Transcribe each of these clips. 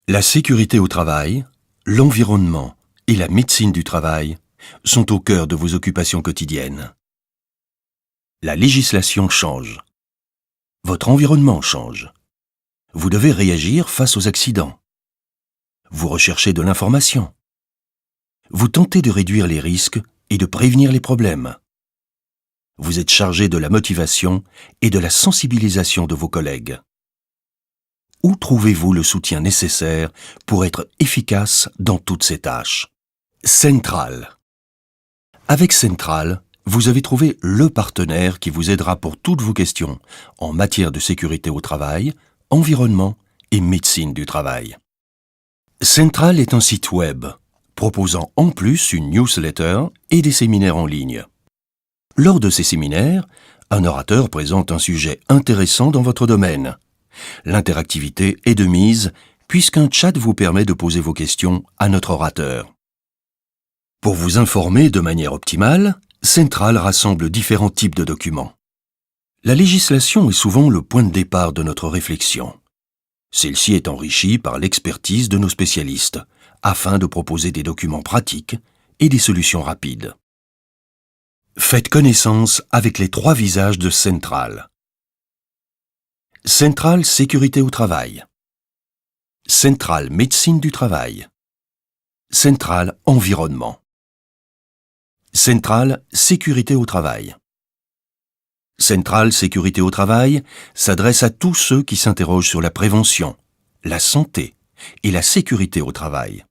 La sécurité au travail, l'environnement et la médecine du travail sont au cœur de vos occupations quotidiennes. La législation change. Votre environnement change. Vous devez réagir face aux accidents. Vous recherchez de l'information. Vous tentez de réduire les risques et de prévenir les problèmes. Vous êtes chargé de la motivation et de la sensibilisation de vos collègues. Où trouvez-vous le soutien nécessaire pour être efficace dans toutes ces tâches? Central. Avec Central, vous avez trouvé le partenaire qui vous aidera pour toutes vos questions en matière de sécurité au travail, environnement et médecine du travail. Central est un site web proposant en plus une newsletter et des séminaires en ligne. Lors de ces séminaires, un orateur présente un sujet intéressant dans votre domaine. L'interactivité est de mise puisqu'un chat vous permet de poser vos questions à notre orateur. Pour vous informer de manière optimale, Central rassemble différents types de documents. La législation est souvent le point de départ de notre réflexion. Celle-ci est enrichie par l'expertise de nos spécialistes, afin de proposer des documents pratiques et des solutions rapides. Faites connaissance avec les 3 visages de Central. Central Sécurité au travail. Central Médecine du travail. Central Environnement. Central Sécurité au travail. Central Sécurité au travail s'adresse à tous ceux qui s'interrogent sur la prévention, la santé et la sécurité au travail.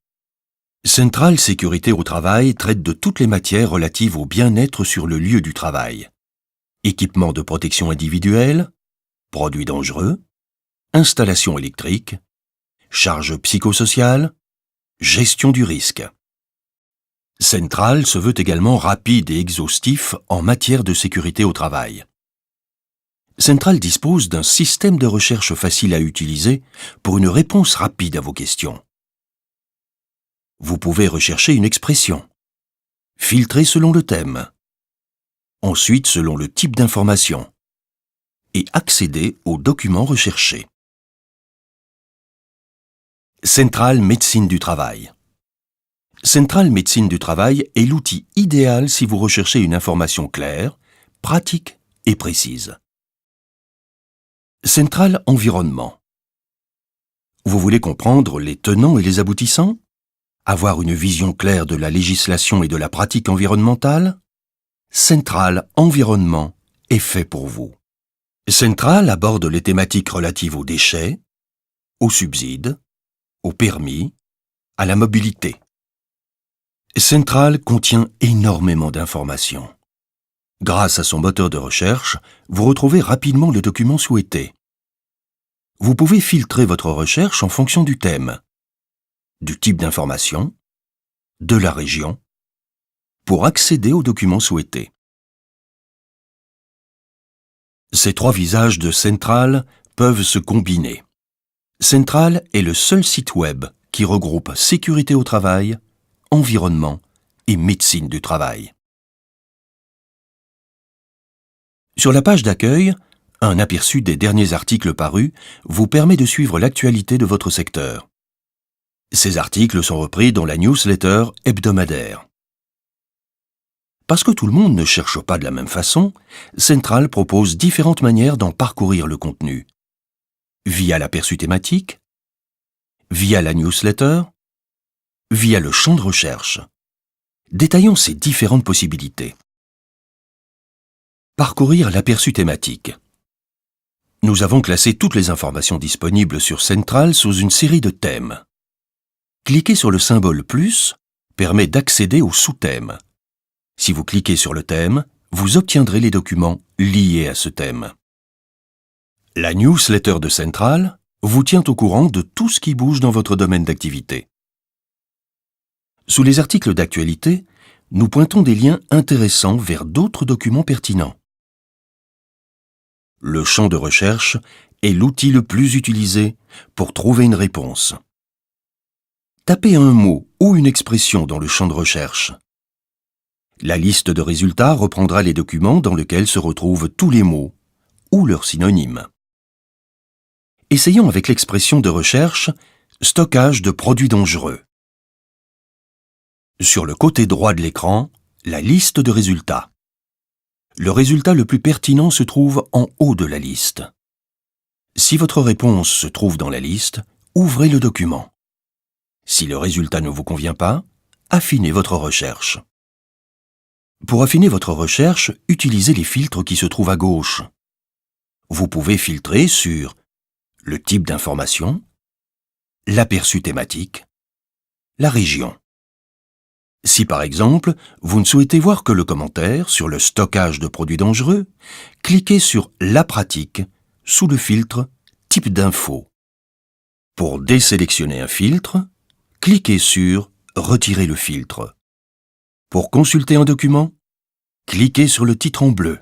Central Sécurité au travail traite de toutes les matières relatives au bien-être sur le lieu du travail. Équipements de protection individuelle, produits dangereux, installations électriques, charges psychosociales, gestion du risque. Central se veut également rapide et exhaustif en matière de sécurité au travail. Central dispose d'un système de recherche facile à utiliser pour une réponse rapide à vos questions. Vous pouvez rechercher une expression, filtrer selon le thème, ensuite selon le type d'information, et accéder aux documents recherchés. Central Médecine du travail. Central Médecine du travail est l'outil idéal si vous recherchez une information claire, pratique et précise. Central Environnement. Vous voulez comprendre les tenants et les aboutissants? Avoir une vision claire de la législation et de la pratique environnementale? Central Environnement est fait pour vous. Central aborde les thématiques relatives aux déchets, aux subsides, aux permis, à la mobilité. Central contient énormément d'informations. Grâce à son moteur de recherche, vous retrouvez rapidement le document souhaité. Vous pouvez filtrer votre recherche en fonction du thème, du type d'information, de la région, pour accéder au document souhaité. Ces 3 visages de Central peuvent se combiner. Central est le seul site web qui regroupe sécurité au travail, environnement et médecine du travail. Sur la page d'accueil, un aperçu des derniers articles parus vous permet de suivre l'actualité de votre secteur. Ces articles sont repris dans la newsletter hebdomadaire. Parce que tout le monde ne cherche pas de la même façon, Central propose différentes manières d'en parcourir le contenu. Via l'aperçu thématique, via la newsletter, via le champ de recherche. Détaillons ces différentes possibilités. Parcourir l'aperçu thématique. Nous avons classé toutes les informations disponibles sur Central sous une série de thèmes. Cliquer sur le symbole plus permet d'accéder aux sous-thèmes. Si vous cliquez sur le thème, vous obtiendrez les documents liés à ce thème. La newsletter de Central vous tient au courant de tout ce qui bouge dans votre domaine d'activité. Sous les articles d'actualité, nous pointons des liens intéressants vers d'autres documents pertinents. Le champ de recherche est l'outil le plus utilisé pour trouver une réponse. Tapez un mot ou une expression dans le champ de recherche. La liste de résultats reprendra les documents dans lesquels se retrouvent tous les mots ou leurs synonymes. Essayons avec l'expression de recherche Stockage de produits dangereux. Sur le côté droit de l'écran, la liste de résultats. Le résultat le plus pertinent se trouve en haut de la liste. Si votre réponse se trouve dans la liste, ouvrez le document. Si le résultat ne vous convient pas, affinez votre recherche. Pour affiner votre recherche, utilisez les filtres qui se trouvent à gauche. Vous pouvez filtrer sur le type d'information, l'aperçu thématique, la région. Si par exemple, vous ne souhaitez voir que le commentaire sur le stockage de produits dangereux, cliquez sur La pratique sous le filtre Type d'info. Pour désélectionner un filtre, cliquez sur Retirer le filtre. Pour consulter un document, cliquez sur le titre en bleu.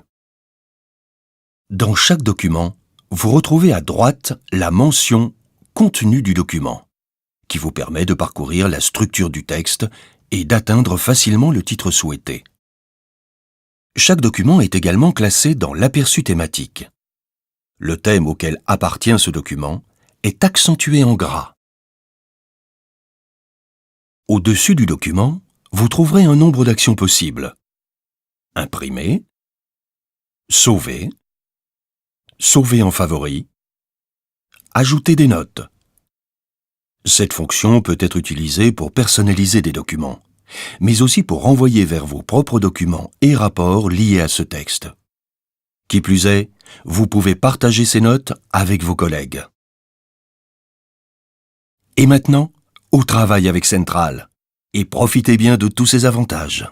Dans chaque document, vous retrouvez à droite la mention Contenu du document, qui vous permet de parcourir la structure du texte et d'atteindre facilement le titre souhaité. Chaque document est également classé dans l'aperçu thématique. Le thème auquel appartient ce document est accentué en gras. Au-dessus du document, vous trouverez un nombre d'actions possibles. Imprimer, sauver, sauver en favori, ajouter des notes. Cette fonction peut être utilisée pour personnaliser des documents, mais aussi pour renvoyer vers vos propres documents et rapports liés à ce texte. Qui plus est, vous pouvez partager ces notes avec vos collègues. Et maintenant, au travail avec Central, et profitez bien de tous ces avantages.